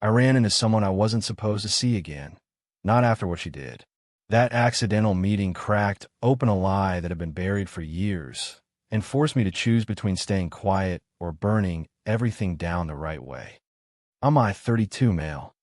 I ran into someone I wasn't supposed to see again. Not after what she did. That accidental meeting cracked open a lie that had been buried for years and forced me to choose between staying quiet or burning everything down the right way. I'm my 32 male.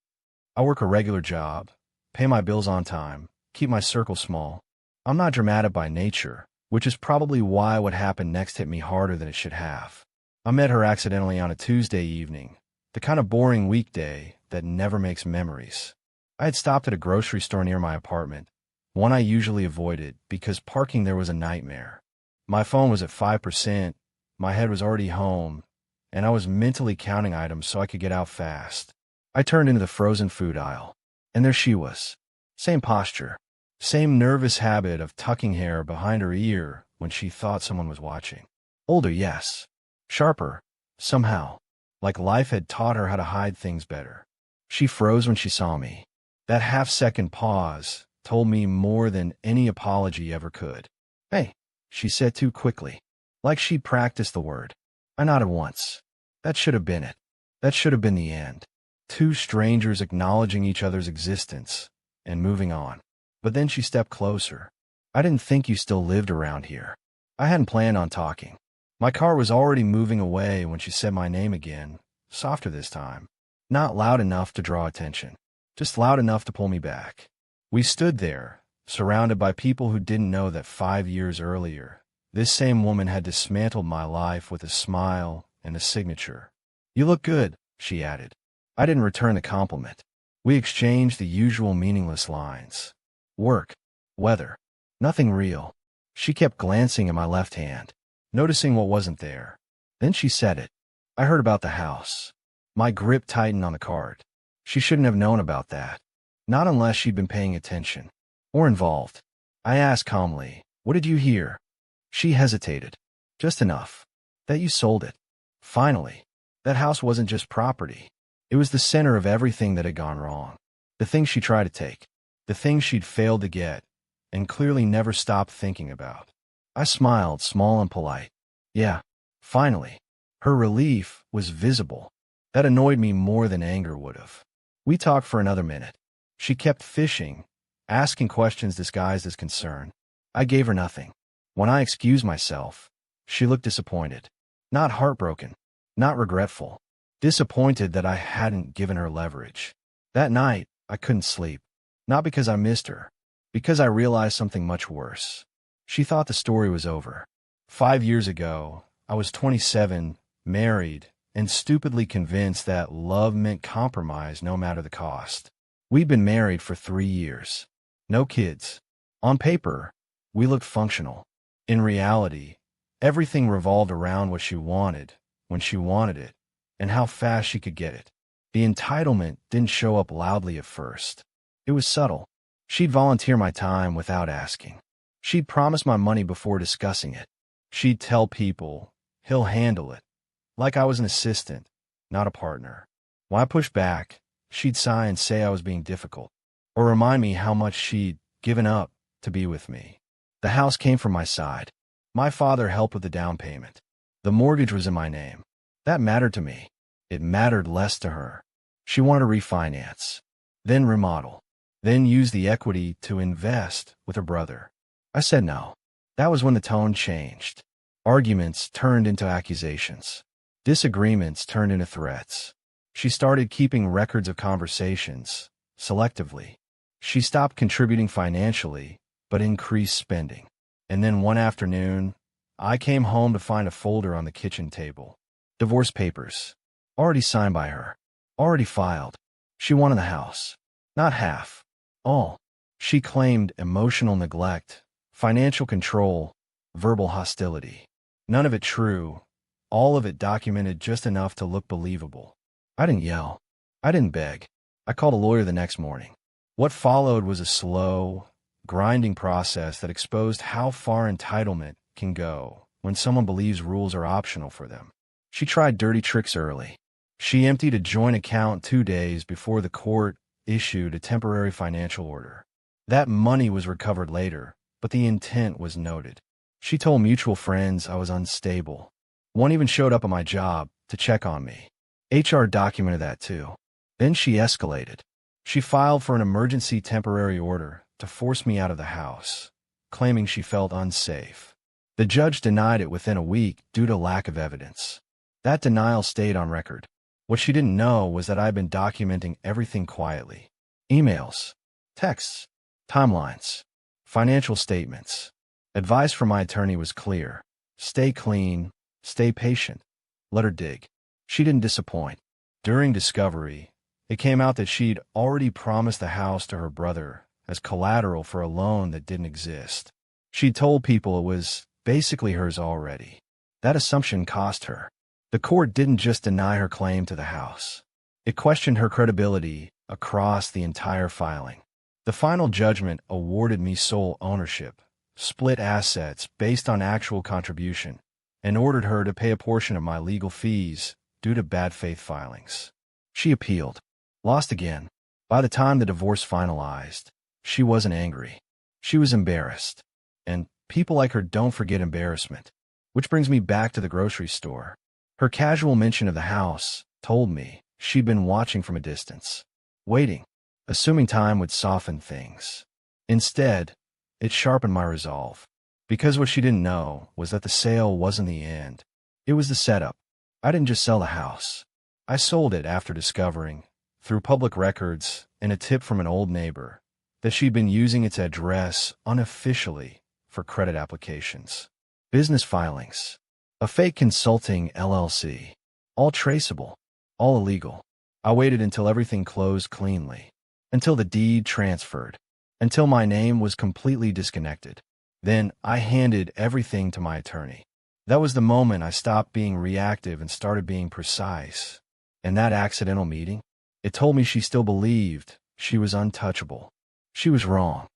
I work a regular job, pay my bills on time, keep my circle small. I'm not dramatic by nature, which is probably why what happened next hit me harder than it should have. I met her accidentally on a Tuesday evening, the kind of boring weekday that never makes memories. I had stopped at a grocery store near my apartment, one I usually avoided because parking there was a nightmare. My phone was at 5%, my head was already home, and I was mentally counting items so I could get out fast. I turned into the frozen food aisle, and there she was. Same posture, same nervous habit of tucking hair behind her ear when she thought someone was watching. Older, yes. Sharper, somehow, like life had taught her how to hide things better. She froze when she saw me. That half-second pause told me more than any apology ever could. "Hey," she said too quickly, like she'd practiced the word. I nodded once. That should have been it. That should have been the end. Two strangers acknowledging each other's existence and moving on. But then she stepped closer. "I didn't think you still lived around here." I hadn't planned on talking. My car was already moving away when she said my name again, softer this time. Not loud enough to draw attention, just loud enough to pull me back. We stood there, surrounded by people who didn't know that 5 years earlier, this same woman had dismantled my life with a smile and a signature. "You look good," she added. I didn't return the compliment. We exchanged the usual meaningless lines. Work, weather, nothing real. She kept glancing at my left hand, noticing what wasn't there. Then she said it. "I heard about the house." My grip tightened on the card. She shouldn't have known about that. Not unless she'd been paying attention. Or involved. I asked calmly, "What did you hear?" She hesitated. "Just enough. That you sold it." Finally. That house wasn't just property. It was the center of everything that had gone wrong. The things she tried to take. The things she'd failed to get, and clearly never stopped thinking about. I smiled, small and polite. "Yeah, finally." Her relief was visible. That annoyed me more than anger would have. We talked for another minute. She kept fishing, asking questions disguised as concern. I gave her nothing. When I excused myself, she looked disappointed. Not heartbroken, not regretful. Disappointed that I hadn't given her leverage. That night, I couldn't sleep. Not because I missed her, because I realized something much worse. She thought the story was over. 5 years ago, I was 27, married, and stupidly convinced that love meant compromise no matter the cost. We'd been married for 3 years. No kids. On paper, we looked functional. In reality, everything revolved around what she wanted, when she wanted it, and how fast she could get it. The entitlement didn't show up loudly at first. It was subtle. She'd volunteer my time without asking. She'd promise my money before discussing it. She'd tell people, "He'll handle it," like I was an assistant, not a partner. When I pushed back, she'd sigh and say I was being difficult, or remind me how much she'd given up to be with me. The house came from my side. My father helped with the down payment. The mortgage was in my name. That mattered to me. It mattered less to her. She wanted to refinance, then remodel, then use the equity to invest with her brother. I said no. That was when the tone changed. Arguments turned into accusations. Disagreements turned into threats. She started keeping records of conversations, selectively. She stopped contributing financially, but increased spending. And then one afternoon, I came home to find a folder on the kitchen table. Divorce papers. Already signed by her. Already filed. She wanted the house. Not half. All. She claimed emotional neglect, financial control, verbal hostility. None of it true. All of it documented just enough to look believable. I didn't yell. I didn't beg. I called a lawyer the next morning. What followed was a slow, grinding process that exposed how far entitlement can go when someone believes rules are optional for them. She tried dirty tricks early. She emptied a joint account 2 days before the court issued a temporary financial order. That money was recovered later, but the intent was noted. She told mutual friends I was unstable. One even showed up at my job to check on me. HR documented that too. Then she escalated. She filed for an emergency temporary order to force me out of the house, claiming she felt unsafe. The judge denied it within a week due to lack of evidence. That denial stayed on record. What she didn't know was that I had been documenting everything quietly. Emails, texts, timelines, financial statements. Advice from my attorney was clear. Stay clean, stay patient, let her dig. She didn't disappoint. During discovery, it came out that she'd already promised the house to her brother as collateral for a loan that didn't exist. She'd told people it was basically hers already. That assumption cost her. The court didn't just deny her claim to the house. It questioned her credibility across the entire filing. The final judgment awarded me sole ownership, split assets based on actual contribution, and ordered her to pay a portion of my legal fees due to bad faith filings. She appealed, lost again. By the time the divorce finalized, she wasn't angry. She was embarrassed. And people like her don't forget embarrassment. Which brings me back to the grocery store. Her casual mention of the house told me she'd been watching from a distance, waiting, assuming time would soften things. Instead, it sharpened my resolve. Because what she didn't know was that the sale wasn't the end. It was the setup. I didn't just sell the house. I sold it after discovering, through public records and a tip from an old neighbor, that she'd been using its address unofficially for credit applications, business filings, a fake consulting LLC, all traceable, all illegal. I waited until everything closed cleanly, until the deed transferred, until my name was completely disconnected. Then I handed everything to my attorney. That was the moment I stopped being reactive and started being precise. And that accidental meeting, it told me she still believed she was untouchable. She was wrong.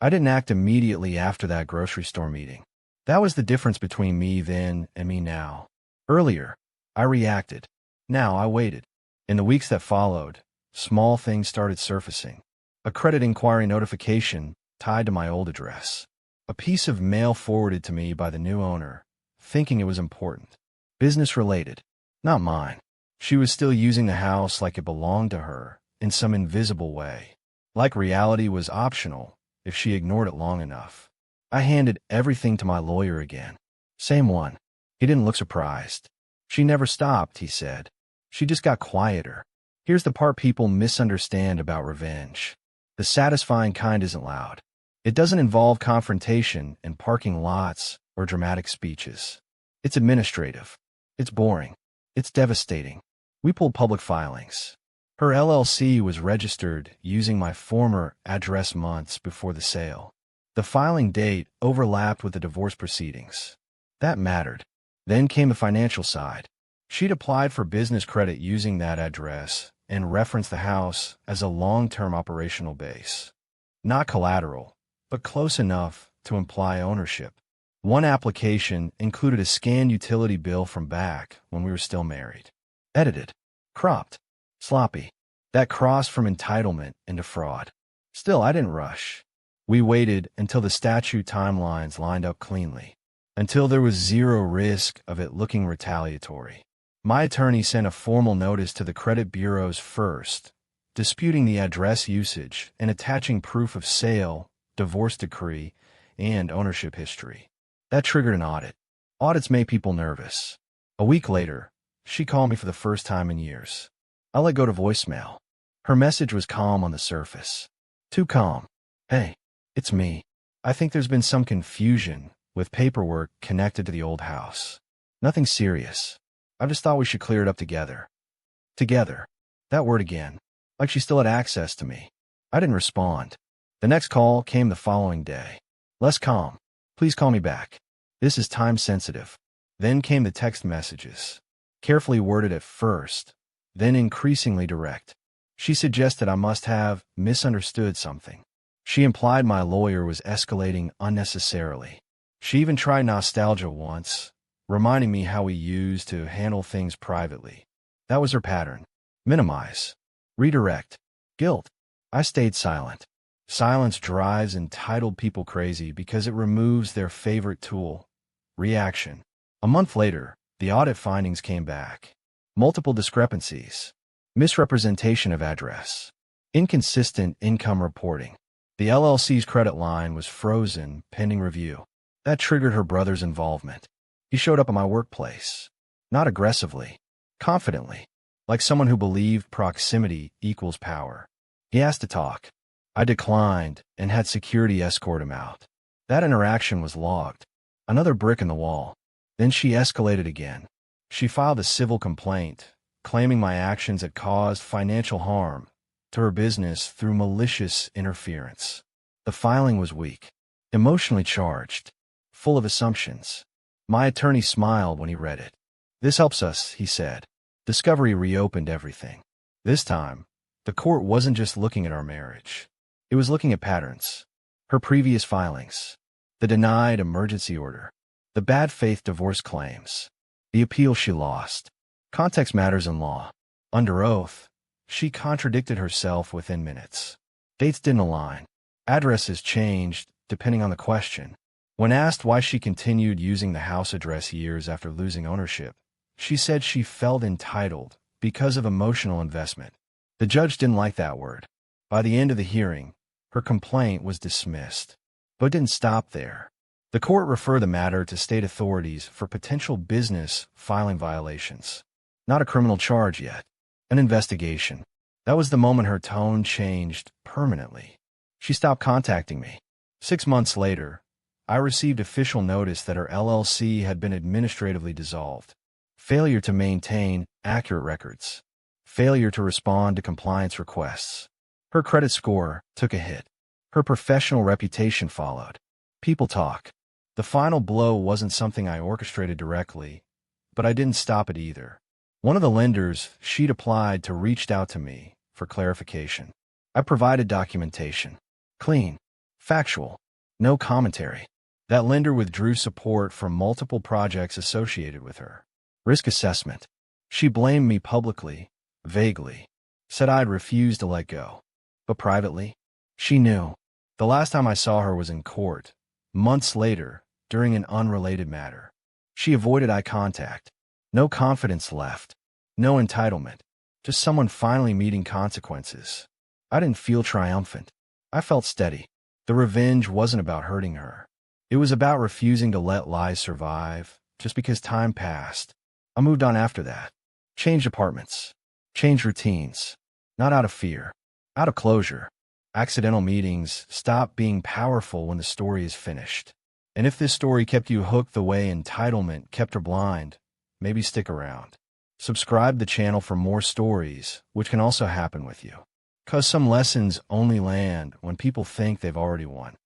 I didn't act immediately after that grocery store meeting. That was the difference between me then and me now. Earlier, I reacted. Now I waited. In the weeks that followed, small things started surfacing. A credit inquiry notification tied to my old address. A piece of mail forwarded to me by the new owner, thinking it was important. Business-related, not mine. She was still using the house like it belonged to her, in some invisible way. Like reality was optional if she ignored it long enough. I handed everything to my lawyer again. Same one. He didn't look surprised. She never stopped, he said. She just got quieter. Here's the part people misunderstand about revenge. The satisfying kind isn't loud. It doesn't involve confrontation in parking lots or dramatic speeches. It's administrative. It's boring. It's devastating. We pulled public filings. Her LLC was registered using my former address months before the sale. The filing date overlapped with the divorce proceedings. That mattered. Then came the financial side. She'd applied for business credit using that address and referenced the house as a long-term operational base. Not collateral, but close enough to imply ownership. One application included a scanned utility bill from back when we were still married. Edited. Cropped. Sloppy. That crossed from entitlement into fraud. Still, I didn't rush. We waited until the statute timelines lined up cleanly, until there was zero risk of it looking retaliatory. My attorney sent a formal notice to the credit bureaus first, disputing the address usage and attaching proof of sale, divorce decree, and ownership history. That triggered an audit. Audits make people nervous. A week later, she called me for the first time in years. I let go to voicemail. Her message was calm on the surface. Too calm. Hey, it's me. I think there's been some confusion with paperwork connected to the old house. Nothing serious. I just thought we should clear it up together. Together. That word again. Like she still had access to me. I didn't respond. The next call came the following day. Less calm. Please call me back. This is time sensitive. Then came the text messages. Carefully worded at first, then increasingly direct. She suggested I must have misunderstood something. She implied my lawyer was escalating unnecessarily. She even tried nostalgia once, reminding me how we used to handle things privately. That was her pattern. Minimize. Redirect. Guilt. I stayed silent. Silence drives entitled people crazy because it removes their favorite tool, reaction. A month later, the audit findings came back. Multiple discrepancies. Misrepresentation of address. Inconsistent income reporting. The LLC's credit line was frozen pending review. That triggered her brother's involvement. He showed up at my workplace. Not aggressively, confidently, like someone who believed proximity equals power. He asked to talk. I declined and had security escort him out. That interaction was logged. Another brick in the wall. Then she escalated again. She filed a civil complaint, claiming my actions had caused financial harm to her business through malicious interference. The filing was weak, emotionally charged, full of assumptions. My attorney smiled when he read it. "This helps us," he said. Discovery reopened everything. This time, the court wasn't just looking at our marriage. It was looking at patterns. Her previous filings, the denied emergency order, the bad faith divorce claims, the appeal she lost. Context matters in law. Under oath, she contradicted herself within minutes. Dates didn't align. Addresses changed depending on the question. When asked why she continued using the house address years after losing ownership, she said she felt entitled because of emotional investment. The judge didn't like that word. By the end of the hearing, her complaint was dismissed. But it didn't stop there. The court referred the matter to state authorities for potential business filing violations. Not a criminal charge yet. An investigation. That was the moment her tone changed permanently. She stopped contacting me. 6 months later, I received official notice that her LLC had been administratively dissolved. Failure to maintain accurate records. Failure to respond to compliance requests. Her credit score took a hit. Her professional reputation followed. People talk. The final blow wasn't something I orchestrated directly, but I didn't stop it either. One of the lenders she'd applied to reached out to me for clarification. I provided documentation. Clean. Factual. No commentary. That lender withdrew support from multiple projects associated with her. Risk assessment. She blamed me publicly, vaguely. Said I'd refused to let go. But privately, she knew. The last time I saw her was in court, months later, during an unrelated matter. She avoided eye contact. No confidence left. No entitlement. Just someone finally meeting consequences. I didn't feel triumphant. I felt steady. The revenge wasn't about hurting her. It was about refusing to let lies survive just because time passed. I moved on after that. Changed apartments. Changed routines. Not out of fear. Out of closure. Accidental meetings stop being powerful when the story is finished. And if this story kept you hooked the way entitlement kept her blind, maybe stick around. Subscribe to the channel for more stories, which can also happen with you. 'Cause some lessons only land when people think they've already won.